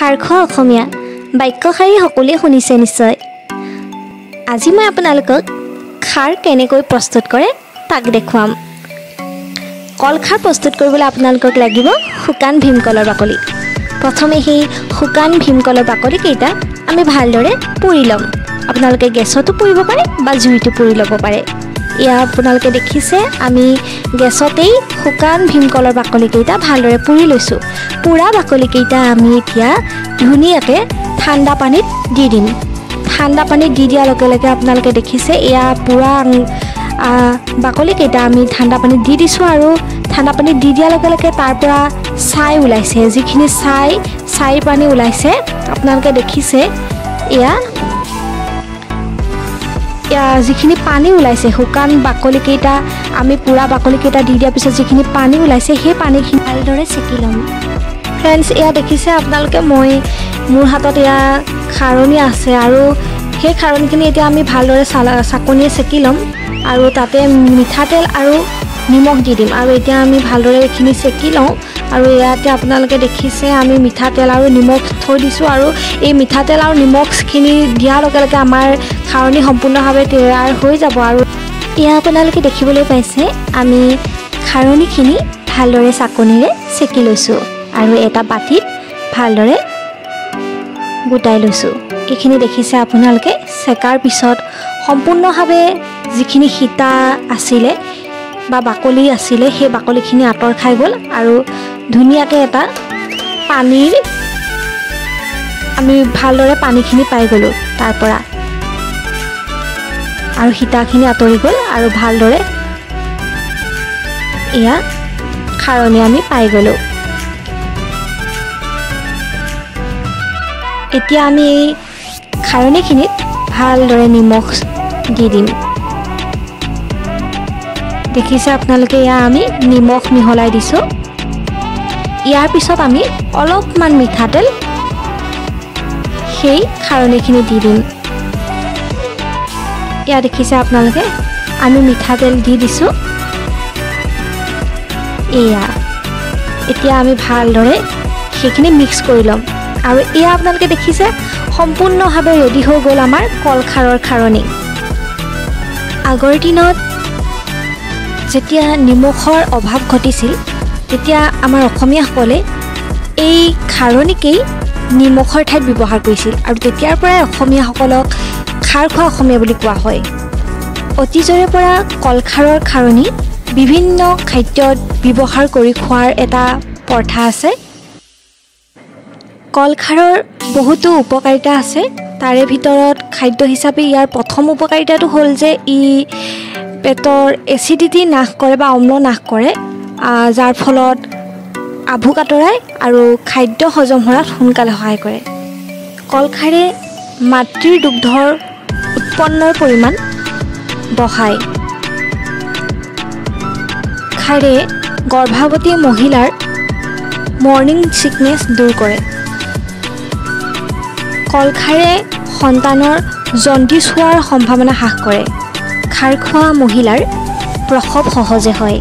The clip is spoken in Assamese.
খাৰখোৱা অসমীয়া বাক্যশাৰী সকলোৱে শুনিছে নিশ্চয়। আজি মই আপোনালোকক খাৰ কেনেকৈ প্ৰস্তুত কৰে তাক দেখুৱাম। কল খাৰ প্ৰস্তুত কৰিবলৈ আপোনালোকক লাগিব শুকান ভীমকলৰ বাকলি। প্ৰথমে সেই শুকান ভীমকলৰ বাকলিকেইটা আমি ভালদৰে পুৰি ল'ম। আপোনালোকে গেছতো পুৰিব পাৰে বা জুইতো পুৰি ল'ব পাৰে। এয়া আপোনালোকে দেখিছে আমি গেছতেই শুকান ভীমকলৰ বাকলিকেইটা ভালদৰে পুৰি লৈছোঁ। পুৰা বাকলিকেইটা আমি এতিয়া ধুনীয়াকৈ ঠাণ্ডা পানীত দি দিম। ঠাণ্ডা পানীত দি দিয়াৰ লগে লগে আপোনালোকে দেখিছে এয়া পুৰা বাকলিকেইটা আমি ঠাণ্ডা পানীত দি দিছোঁ আৰু ঠাণ্ডা পানীত দি দিয়াৰ লগে লগে তাৰ পৰা ছাই ওলাইছে। যিখিনি ছাই পানী ওলাইছে আপোনালোকে দেখিছে এয়া যিখিনি পানী ওলাইছে শুকান বাকলিকেইটা আমি পুৰা বাকলিকেইটা দি দিয়াৰ পিছত যিখিনি পানী ওলাইছে সেই পানীখিনি ভালদৰে চেকি ল'ম। ফ্ৰেণ্ডছ এয়া দেখিছে আপোনালোকে মোৰ হাতত এয়া খাৰণি আছে আৰু সেই খাৰণিখিনি এতিয়া আমি ভালদৰে চাকনিয়ে চেকি ল'ম আৰু তাতে মিঠাতেল আৰু নিমখ দি দিম আৰু এতিয়া আমি ভালদৰে এইখিনি চেকি লওঁ। আৰু ইয়াতে আপোনালোকে দেখিছে আমি মিঠাতেল আৰু নিমখ থৈ দিছোঁ আৰু এই মিঠাতেল আৰু নিমখখিনি দিয়াৰ লগে লগে আমাৰ খাৰণি সম্পূৰ্ণভাৱে তৈয়াৰ হৈ যাব। আৰু এয়া আপোনালোকে দেখিবলৈ পাইছে আমি খাৰণিখিনি ভালদৰে চাকনিৰে চেকি লৈছোঁ আৰু এটা বাতিত ভালদৰে গোটাই লৈছোঁ। এইখিনি দেখিছে আপোনালোকে চেকাৰ পিছত সম্পূৰ্ণভাৱে যিখিনি সীতা আছিলে বা বাকলি আছিলে সেই বাকলিখিনি আঁতৰ খাই গ'ল আৰু ধুনীয়াকৈ এটা পানীৰ আমি ভালদৰে পানীখিনি পাই গ'লোঁ তাৰ পৰা আৰু সীতাখিনি আঁতৰি গ'ল আৰু ভালদৰে এয়া খাৰণি আমি পাই গ'লোঁ। এতিয়া আমি এই খাৰণিখিনিত ভালদৰে নিমখ দি দিম। দেখিছে আপোনালোকে এয়া আমি নিমখ মিহলাই দিছোঁ। ইয়াৰ পিছত আমি অলপমান মিঠাতেল সেই খাৰণিখিনি দি দিম। এয়া দেখিছে আপোনালোকে আমি মিঠাতেল দি দিছোঁ। এতিয়া আমি ভালদৰে সেইখিনি মিক্স কৰি ল'ম আৰু এয়া আপোনালোকে দেখিছে সম্পূৰ্ণভাৱে ৰেডি হৈ গ'ল আমাৰ কলখাৰৰ খাৰণি। আগৰ দিনত যেতিয়া নিমখৰ অভাৱ ঘটিছিল তেতিয়া আমাৰ অসমীয়াসকলে এই খাৰণিকেই নিমখৰ ঠাইত ব্যৱহাৰ কৰিছিল আৰু তেতিয়াৰ পৰাই অসমীয়াসকলক খাৰ খোৱা অসমীয়া বুলি কোৱা হয়। অতীজৰে পৰা কলখাৰৰ খাৰণি বিভিন্ন খাদ্যত ব্যৱহাৰ কৰি খোৱাৰ এটা প্ৰথা আছে। কলখাৰৰ বহুতো উপকাৰিতা আছে। তাৰে ভিতৰত খাদ্য হিচাপে ইয়াৰ প্ৰথম উপকাৰিতাটো হ'ল যে ই পেটৰ এচিডিটি নাশ কৰে বা অম্ল নাশ কৰে, যাৰ ফলত আভোক আঁতৰাই আৰু খাদ্য হজম হোৱাত সোনকালে সহায় কৰে। কলখাৰে মাতৃৰ দুগ্ধৰ উৎপন্নৰ পৰিমাণ বঢ়ায়। খাৰে গৰ্ভৱতী মহিলাৰ মৰ্ণিং চিকনেছ দূৰ কৰে। কলখাৰে সন্তানৰ জণ্ডিছ হোৱাৰ সম্ভাৱনা হ্ৰাস কৰে। খাৰ খোৱা মহিলাৰ প্ৰসৱ সহজে হয়।